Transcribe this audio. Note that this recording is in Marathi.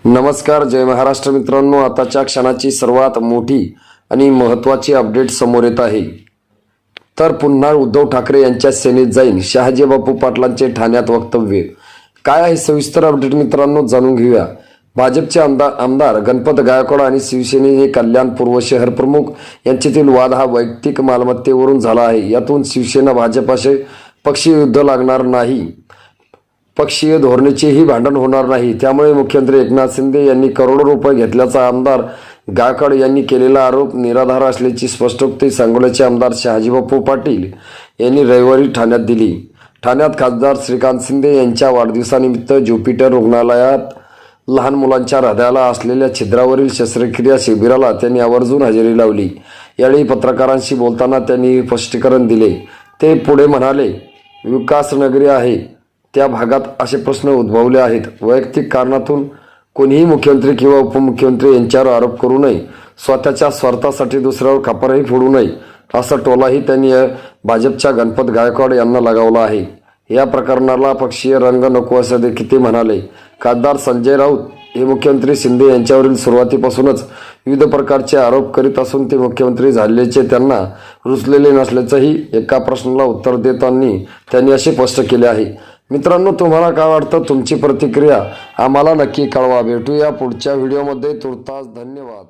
नमस्कार, जय महाराष्ट्र मित्रांनो। आताच्या क्षणाची सर्वात मोठी आणि महत्त्वाची अपडेट समोर येत आहे। तर पुन्हा उद्धव ठाकरे यांच्या सेनेत जाईल शहाजी बापू पाटलांचे ठाण्यात वक्तव्य। काय आहे सविस्तर अपडेट मित्रांनो, जाणून घेऊया। भाजपचे आमदार गणपत गायकवाड आणि शिवसेनेचे कल्याण पूर्व शहर प्रमुख यांच्यातील वाद हा वैयक्तिक मालमत्तेवरून झाला आहे। यातून शिवसेना भाजपाशी पक्षीय युद्ध लागणार नाही, पक्षीय धोरणेचेही भांडण होणार नाही। त्यामुळे मुख्यमंत्री एकनाथ शिंदे यांनी करोडो रुपये घेतल्याचा आमदार गायकवाड यांनी केलेला आरोप निराधार असल्याची स्पष्टोक्ती सांगोल्याचे आमदार शहाजीबापू पाटील यांनी रविवारी ठाण्यात दिली। ठाण्यात खासदार श्रीकांत शिंदे यांच्या वाढदिवसानिमित्त ज्युपिटर रुग्णालयात लहान मुलांच्या हृदयाला असलेल्या छिद्रावरील शस्त्रक्रिया शिबिराला त्यांनी आवर्जून हजेरी लावली। यावेळी पत्रकारांशी बोलताना त्यांनी स्पष्टीकरण दिले। ते पुढे म्हणाले, विकासनगरी आहे त्या भागात असे प्रश्न उद्भवले आहेत। वैयक्तिक कारणातून कोणीही मुख्यमंत्री किंवा उपमुख्यमंत्री यांच्यावर आरोप करू नये, स्वतःच्या स्वार्थासाठी दुसऱ्यावर खापरही फोडू नये, असा टोलाही त्यांनी भाजपच्या गणपत गायकवाड यांना लगावला आहे। या प्रकरणाला पक्षीय रंग नको असे देखील ते म्हणाले। खासदार संजय राऊत हे मुख्यमंत्री शिंदे यांच्यावरील सुरुवातीपासूनच विविध प्रकारचे आरोप करीत असून ते मुख्यमंत्री झाल्याचे त्यांना रुचलेले नसल्याचंही एका प्रश्नाला उत्तर देताना त्यांनी असे स्पष्ट केले आहे। मित्रांनो, तुम्हाला काय वाटतं? तुमची प्रतिक्रिया आम्हाला नक्की कळवा। भेटूया पुढच्या व्हिडिओमध्ये। तुर्तास धन्यवाद।